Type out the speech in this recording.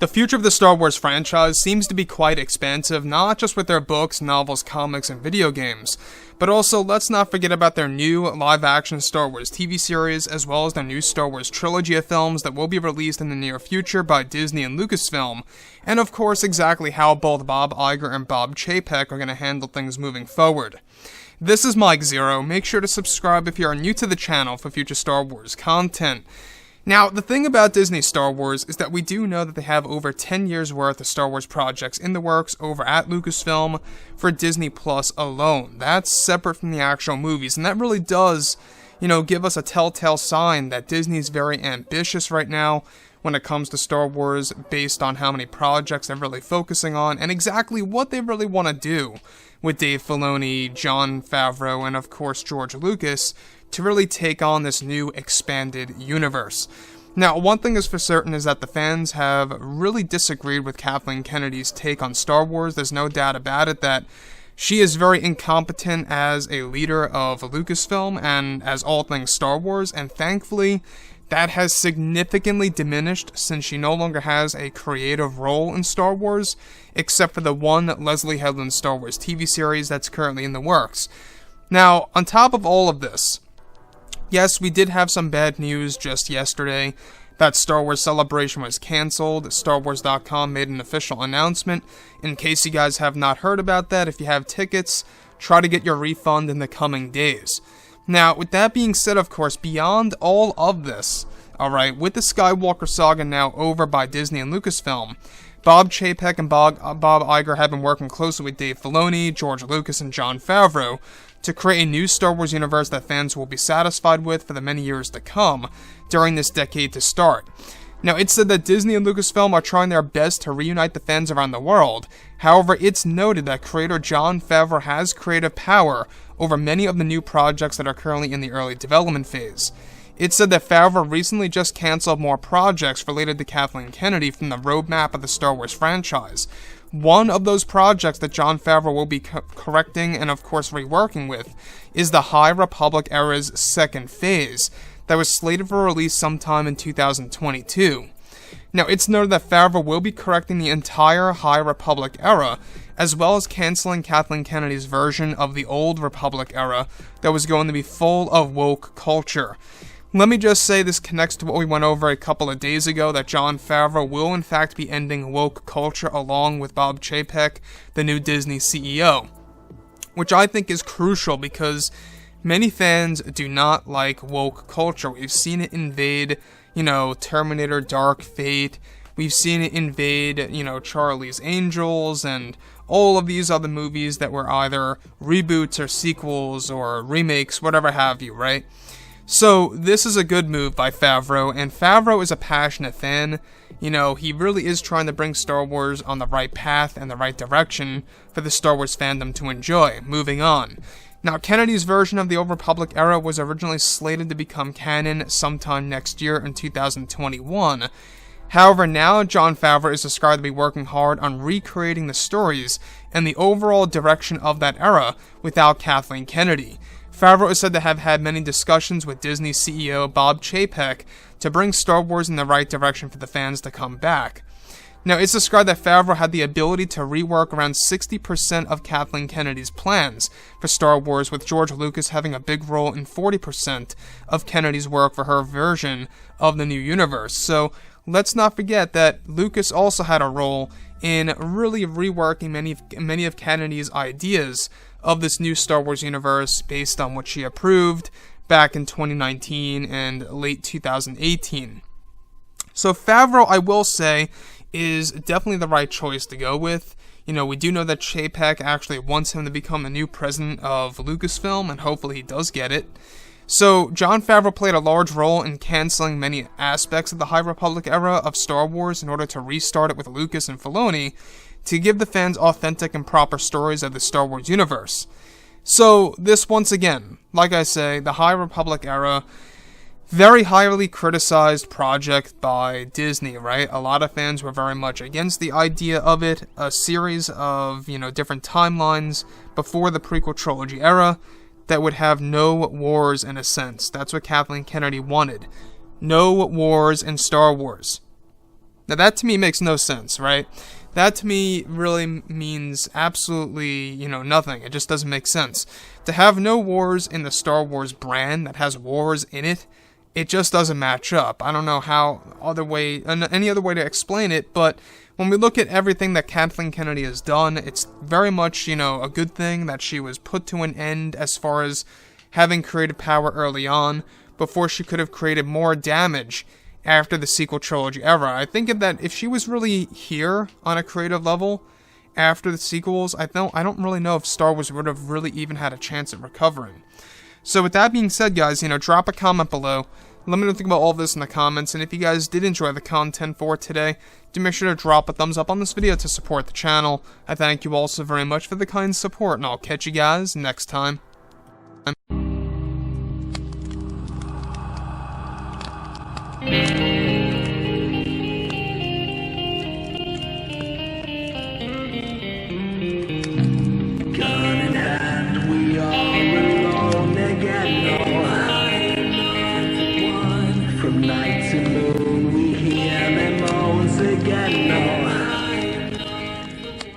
The future of the Star Wars franchise seems to be quite expansive, not just with their books, novels, comics, and video games, but also let's not forget about their new live-action Star Wars TV series, as well as their new Star Wars trilogy of films that will be released in the near future by Disney and Lucasfilm, and of course exactly how both Bob Iger and Bob Chapek are going to handle things moving forward. This is Mike Zero. Make sure to subscribe if you are new to the channel for future Star Wars content. Now, the thing about Disney Star Wars is that we do know that they have over 10 years worth of Star Wars projects in the works over at Lucasfilm for Disney Plus alone. That's separate from the actual movies, and that really does, give us a telltale sign that Disney's very ambitious right now when it comes to Star Wars based on how many projects they're really focusing on and exactly what they really want to do with Dave Filoni, Jon Favreau, and of course George Lucas to really take on this new expanded universe. Now, one thing is for certain is that the fans have really disagreed with Kathleen Kennedy's take on Star Wars. There's no doubt about it that she is very incompetent as a leader of Lucasfilm and as all things Star Wars, and thankfully, that has significantly diminished since she no longer has a creative role in Star Wars, except for the one Leslie Headland Star Wars TV series that's currently in the works. Now, on top of all of this, yes, we did have some bad news just yesterday that Star Wars Celebration was cancelled. StarWars.com made an official announcement. In case you guys have not heard about that, if you have tickets, try to get your refund in the coming days. Now, with that being said, of course, beyond all of this, alright, with the Skywalker saga now over by Disney and Lucasfilm, Bob Chapek and Bob Iger have been working closely with Dave Filoni, George Lucas, and Jon Favreau to create a new Star Wars universe that fans will be satisfied with for the many years to come during this decade to start. Now, it's said that Disney and Lucasfilm are trying their best to reunite the fans around the world. However, it's noted that creator Jon Favreau has creative power over many of the new projects that are currently in the early development phase. It's said that Favreau recently just canceled more projects related to Kathleen Kennedy from the roadmap of the Star Wars franchise. One of those projects that Jon Favreau will be correcting and of course reworking with is the High Republic era's second phase that was slated for release sometime in 2022. Now, it's noted that Favreau will be correcting the entire High Republic era, as well as canceling Kathleen Kennedy's version of the Old Republic era that was going to be full of woke culture. Let me just say this connects to what we went over a couple of days ago, that Jon Favreau will in fact be ending woke culture along with Bob Chapek, the new Disney CEO, which I think is crucial because many fans do not like woke culture. We've seen it invade, Terminator Dark Fate. We've seen it invade, Charlie's Angels and all of these other movies that were either reboots or sequels or remakes, whatever have you, right? So this is a good move by Favreau, and Favreau is a passionate fan. He really is trying to bring Star Wars on the right path and the right direction for the Star Wars fandom to enjoy. Moving on. Now, Kennedy's version of the Old Republic era was originally slated to become canon sometime next year in 2021. However, now Jon Favreau is described to be working hard on recreating the stories and the overall direction of that era without Kathleen Kennedy. Favreau is said to have had many discussions with Disney CEO Bob Chapek to bring Star Wars in the right direction for the fans to come back. Now, it's described that Favreau had the ability to rework around 60% of Kathleen Kennedy's plans for Star Wars, with George Lucas having a big role in 40% of Kennedy's work for her version of the new universe. So, let's not forget that Lucas also had a role in really reworking many of Kennedy's ideas of this new Star Wars universe based on what she approved back in 2019 and late 2018. So Favreau, I will say, is definitely the right choice to go with. We do know that Chapek actually wants him to become the new president of Lucasfilm, and hopefully he does get it. So, Jon Favreau played a large role in canceling many aspects of the High Republic era of Star Wars in order to restart it with Lucas and Filoni to give the fans authentic and proper stories of the Star Wars universe. So, this once again, like I say, the High Republic era, very highly criticized project by Disney, right? A lot of fans were very much against the idea of it, a series of, different timelines before the prequel trilogy era that would have no wars in a sense. That's what Kathleen Kennedy wanted. No wars in Star Wars. Now that to me makes no sense, right? That to me really means absolutely, nothing. It just doesn't make sense. To have no wars in the Star Wars brand that has wars in it, it just doesn't match up. I don't know any other way to explain it, but when we look at everything that Kathleen Kennedy has done, it's very much, a good thing that she was put to an end as far as having creative power early on, before she could have created more damage after the sequel trilogy era. I think that if she was really here on a creative level after the sequels, I don't really know if Star Wars would have really even had a chance at recovering. So with that being said, guys, drop a comment below. Let me know what you think about all of this in the comments, and if you guys did enjoy the content for today, do make sure to drop a thumbs up on this video to support the channel. I thank you all so very much for the kind support, and I'll catch you guys next time. From night to moon we hear them moans again.